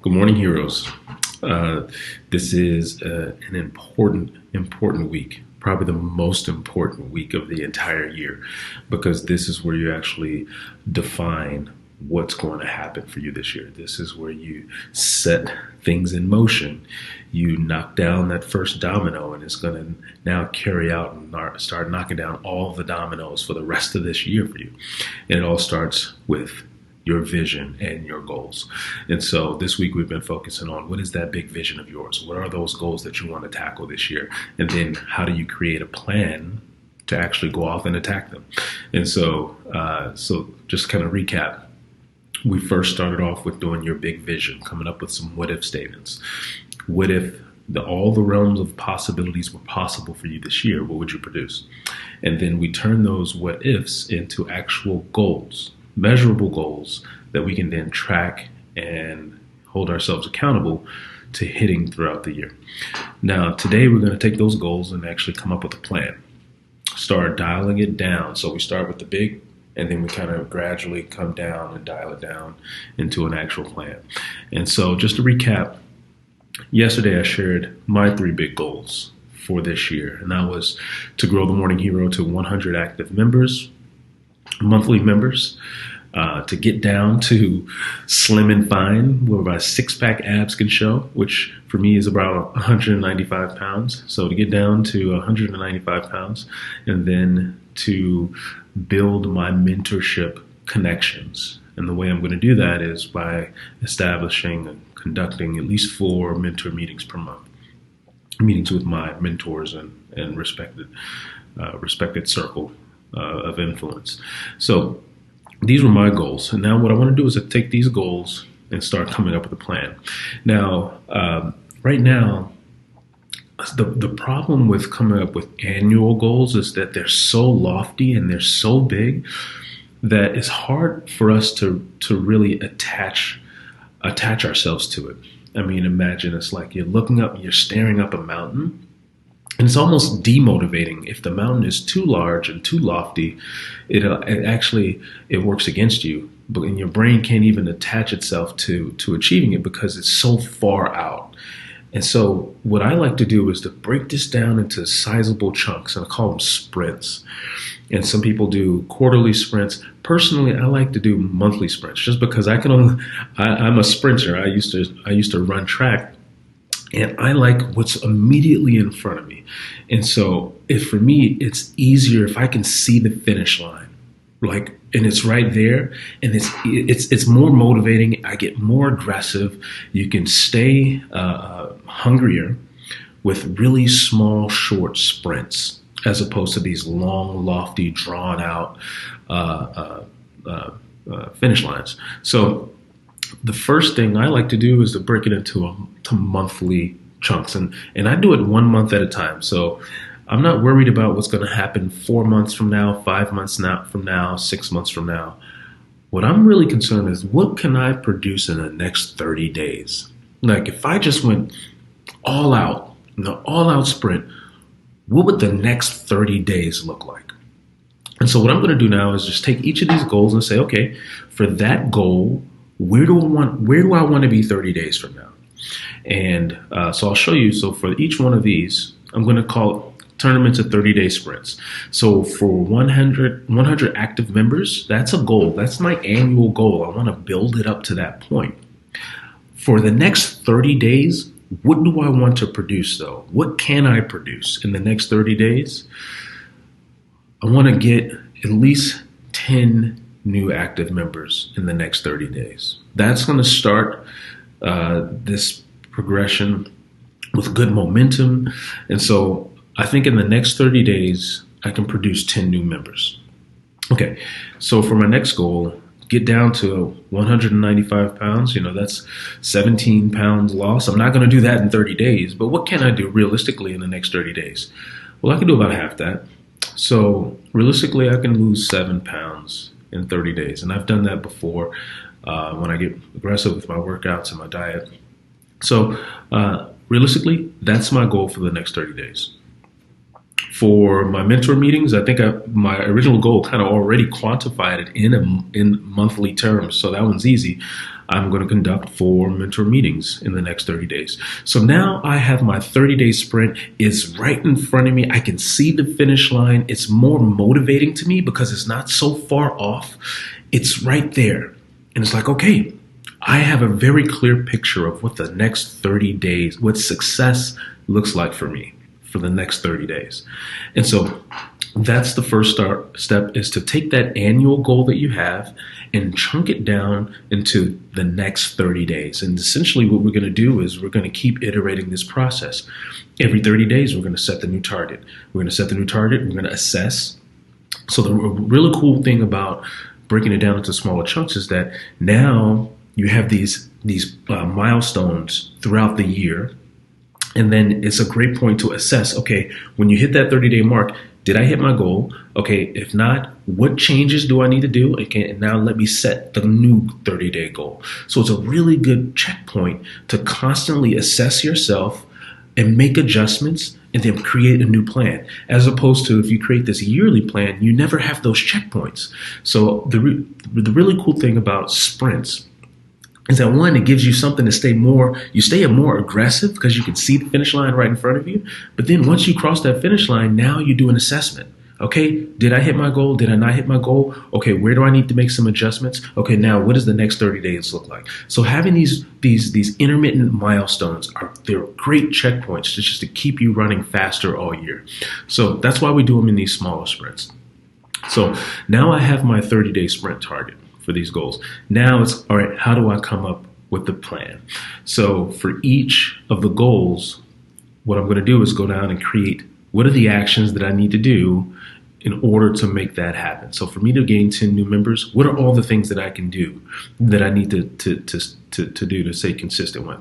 Good morning, heroes. This is an important week, probably the most important week of the entire year, because this is where you actually define what's going to happen for you this year. This is where you set things in motion. You knock down that first domino, and it's going to now carry out and start knocking down all the dominoes for the rest of this year for you. And it all starts with your vision and your goals. And so this week we've been focusing on what is that big vision of yours? What are those goals that you want to tackle this year? And then how do you create a plan to actually go off and attack them? And so just kind of recap. We first started off with doing your big vision, coming up with some what if statements. What if all the realms of possibilities were possible for you this year? What would you produce? And then we turn those what ifs into actual goals, measurable goals that we can then track and hold ourselves accountable to hitting throughout the year. Now, today we're going to take those goals and actually come up with a plan. Start dialing it down. So we start with the big, and then we kind of gradually come down and dial it down into an actual plan. And so just to recap, yesterday I shared my 3 big goals for this year, and that was to grow the Morning Hero to 100 active members, monthly members, to get down to slim and fine, where my 6-pack abs can show, which for me is about 195 pounds. So to get down to 195 pounds, and then to build my mentorship connections. And the way I'm going to do that is by establishing and conducting at least 4 mentor meetings per month, meetings with my mentors and respected circle of influence. So these were my goals. And now what I want to do is to take these goals and start coming up with a plan. Now, right now, the problem with coming up with annual goals is that they're so lofty and they're so big that it's hard for us to really attach ourselves to it. I mean, imagine it's like you're staring up a mountain, and it's almost demotivating. If the mountain is too large and too lofty, it works against you. And your brain can't even attach itself to achieving it because it's so far out. And so what I like to do is to break this down into sizable chunks, and I call them sprints. And some people do quarterly sprints. Personally, I like to do monthly sprints just because I'm a sprinter. I used to run track. And I like what's immediately in front of me. And so for me, it's easier if I can see the finish line, and it's right there, and it's more motivating. I get more aggressive. You can stay hungrier with really small, short sprints, as opposed to these long, lofty, drawn out finish lines. So the first thing I like to do is to break it into monthly chunks. And I do it 1 month at a time. So I'm not worried about what's going to happen 4 months from now, 5 months from now, 6 months from now. What I'm really concerned is, what can I produce in the next 30 days? Like, if I just went all out, all out sprint, what would the next 30 days look like? And so what I'm going to do now is just take each of these goals and say, okay, for that goal, where do I want to be 30 days from now? And so I'll show you. So for each one of these, I'm going to turn them into 30-day sprints. So for 100 active members, that's a goal. That's my annual goal. I want to build it up to that point. For the next 30 days, what do I want to produce, though? What can I produce in the next 30 days? I want to get at least 10 new active members in the next 30 days. That's going to start this progression with good momentum. And so I think in the next 30 days, I can produce 10 new members. Okay, so for my next goal, get down to 195 pounds. That's 17 pounds loss. I'm not going to do that in 30 days, but what can I do realistically in the next 30 days? Well, I can do about half that. So realistically, I can lose 7 pounds in 30 days. And I've done that before when I get aggressive with my workouts and my diet. So realistically, that's my goal for the next 30 days. For my mentor meetings, I think my original goal kind of already quantified it in monthly terms. So that one's easy. I'm going to conduct 4 mentor meetings in the next 30 days. So now I have my 30-day sprint is right in front of me. I can see the finish line. It's more motivating to me because it's not so far off. It's right there. And it's like, okay, I have a very clear picture of what the next 30 days, what success looks like for me for the next 30 days. And so that's the first step, is to take that annual goal that you have and chunk it down into the next 30 days. And essentially what we're going to do is we're going to keep iterating this process. Every 30 days, we're going to set the new target. We're going to set the new target. We're going to assess. So the really cool thing about breaking it down into smaller chunks is that now you have these milestones throughout the year. And then it's a great point to assess, okay, when you hit that 30-day mark, did I hit my goal? Okay, if not, what changes do I need to do? Okay, and now let me set the new 30-day goal. So it's a really good checkpoint to constantly assess yourself and make adjustments and then create a new plan. As opposed to if you create this yearly plan, you never have those checkpoints. So the really cool thing about sprints is that, one, it gives you something to stay more aggressive because you can see the finish line right in front of you. But then once you cross that finish line, now you do an assessment. Okay, did I hit my goal? Did I not hit my goal? Okay, where do I need to make some adjustments? Okay, now what does the next 30 days look like? So having these intermittent milestones they're great checkpoints just to keep you running faster all year. So that's why we do them in these smaller sprints. So now I have my 30-day sprint target for these goals. Now it's, all right, how do I come up with the plan? So for each of the goals, what I'm going to do is go down and create what are the actions that I need to do in order to make that happen. So for me to gain 10 new members, what are all the things that I can do that I need to do to stay consistent with?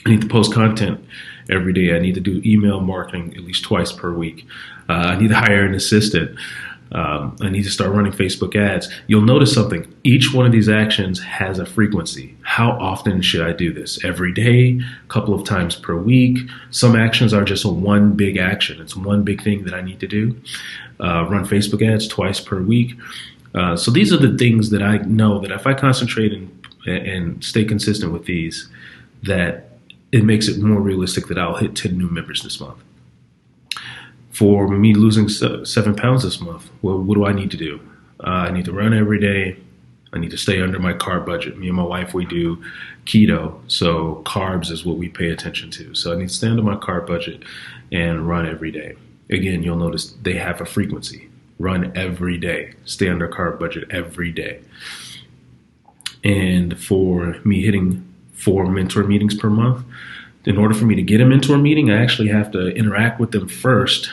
I need to post content every day. I need to do email marketing at least twice per week. I need to hire an assistant. I need to start running Facebook ads. You'll notice something. Each one of these actions has a frequency. How often should I do this? Every day, a couple of times per week. Some actions are just one big action. It's one big thing that I need to do. Run Facebook ads twice per week. So these are the things that I know that if I concentrate and stay consistent with these, that it makes it more realistic that I'll hit 10 new members this month. For me losing 7 pounds this month, well, what do I need to do? I need to run every day. I need to stay under my carb budget. Me and my wife, we do keto, so carbs is what we pay attention to. So I need to stay under my carb budget and run every day. Again, you'll notice they have a frequency. Run every day. Stay under carb budget every day. And for me hitting 4 mentor meetings per month, in order for me to get a mentor meeting, I actually have to interact with them first.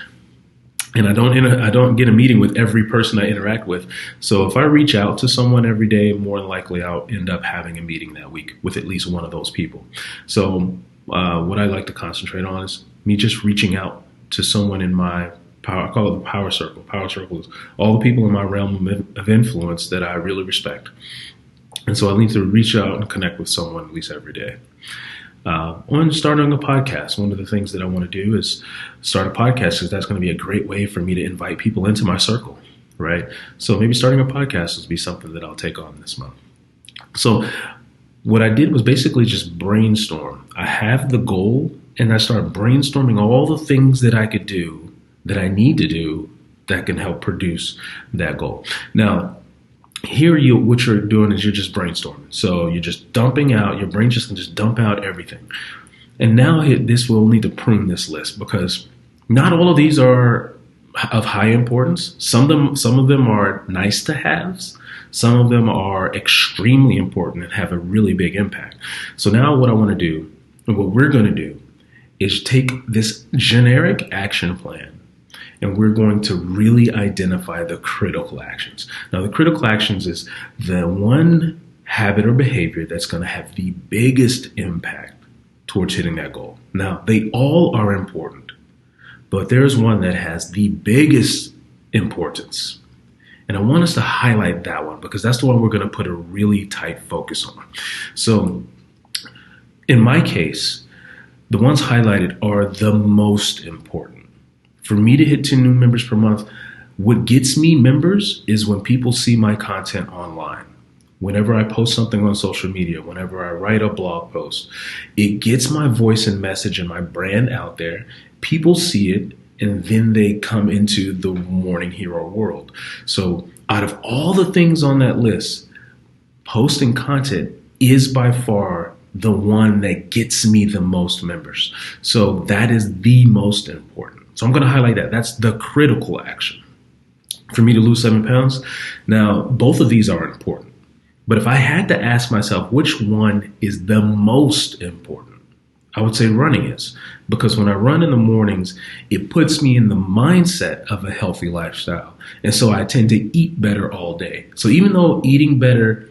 And I don't get a meeting with every person I interact with. So if I reach out to someone every day, more than likely I'll end up having a meeting that week with at least one of those people. So what I like to concentrate on is me just reaching out to someone in my power. I call it the power circle. Power circle is all the people in my realm of influence that I really respect. And so I need to reach out and connect with someone at least every day. On starting a podcast, one of the things that I want to do is start a podcast, because that's going to be a great way for me to invite people into my circle, right? So maybe starting a podcast will be something that I'll take on this month. So what I did was basically just brainstorm. I have the goal, and I start brainstorming all the things that I could do, that I need to do, that can help produce that goal. Now, here what you're doing is you're just brainstorming. So you're just dumping out, your brain just can just dump out everything. And now we'll need to prune this list, because not all of these are of high importance. Some of them are nice to haves. Some of them are extremely important and have a really big impact. So now what I want to do, and what we're going to do, is take this generic action plan, and we're going to really identify the critical actions. Now, the critical actions is the one habit or behavior that's going to have the biggest impact towards hitting that goal. Now, they all are important, but there's one that has the biggest importance. And I want us to highlight that one, because that's the one we're going to put a really tight focus on. So in my case, the ones highlighted are the most important. For me to hit 10 new members per month, what gets me members is when people see my content online. whenever I post something on social media, whenever I write a blog post, it gets my voice and message and my brand out there. People see it, and then they come into the morning hero world. So out of all the things on that list, posting content is by far the one that gets me the most members. So that is the most important. So I'm going to highlight that. That's the critical action. For me to lose 7 pounds, now both of these are important. But if I had to ask myself which one is the most important, I would say running is. Because when I run in the mornings, it puts me in the mindset of a healthy lifestyle. And so I tend to eat better all day. So even though eating better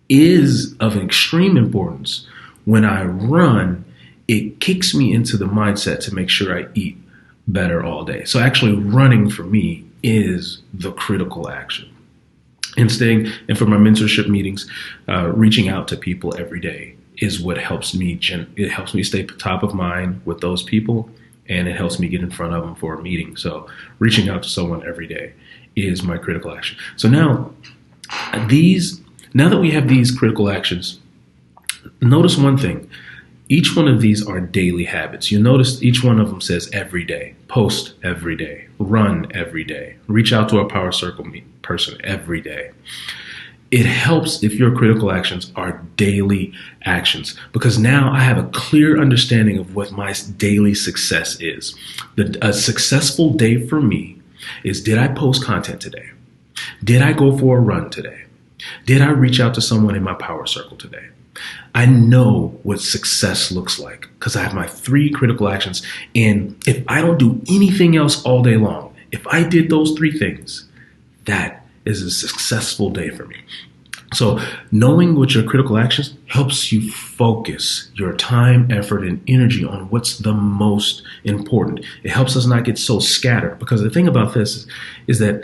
is of extreme importance, when I run, it kicks me into the mindset to make sure I eat better all day. So actually running for me is the critical action. And for my mentorship meetings, reaching out to people every day is what helps me. It helps me stay top of mind with those people, and it helps me get in front of them for a meeting. So reaching out to someone every day is my critical action. So now that we have these critical actions, notice one thing. Each one of these are daily habits. You'll notice each one of them says every day, post every day, run every day, reach out to a power circle person every day. It helps if your critical actions are daily actions, because now I have a clear understanding of what my daily success is. A successful day for me is, did I post content today? Did I go for a run today? Did I reach out to someone in my power circle today? I know what success looks like because I have my 3 critical actions. And if I don't do anything else all day long, if I did those 3 things, that is a successful day for me. So knowing what your critical actions helps you focus your time, effort, and energy on what's the most important. It helps us not get so scattered, because the thing about this is that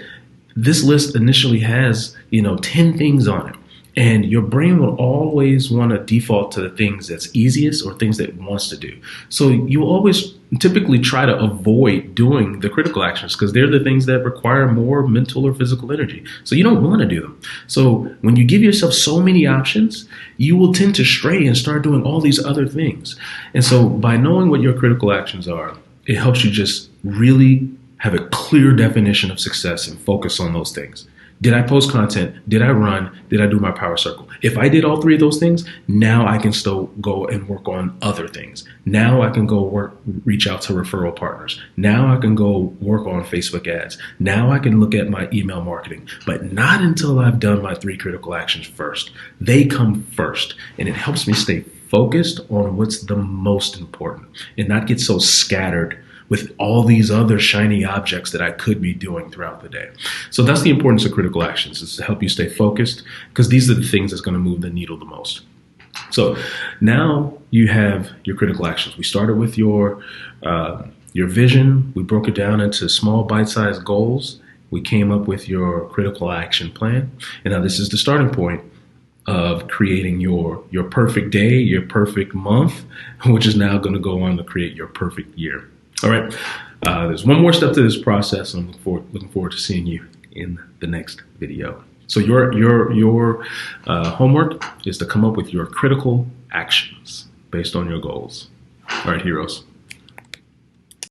this list initially has, 10 things on it. And your brain will always want to default to the things that's easiest or things that it wants to do. So you always typically try to avoid doing the critical actions because they're the things that require more mental or physical energy. So you don't want to do them. So when you give yourself so many options, you will tend to stray and start doing all these other things. And so by knowing what your critical actions are, it helps you just really have a clear definition of success and focus on those things. Did I post content? Did I run? Did I do my power circle? If I did all 3 of those things, now I can still go and work on other things. Now I can go reach out to referral partners. Now I can go work on Facebook ads. Now I can look at my email marketing, but not until I've done my 3 critical actions first. They come first, and it helps me stay focused on what's the most important and not get so scattered with all these other shiny objects that I could be doing throughout the day. So that's the importance of critical actions, is to help you stay focused, because these are the things that's going to move the needle the most. So now you have your critical actions. We started with your vision. We broke it down into small bite-sized goals. We came up with your critical action plan. And now this is the starting point of creating your perfect day, your perfect month, which is now going to go on to create your perfect year. All right, there's one more step to this process, and I'm looking forward to seeing you in the next video. So your homework is to come up with your critical actions based on your goals. All right, heroes.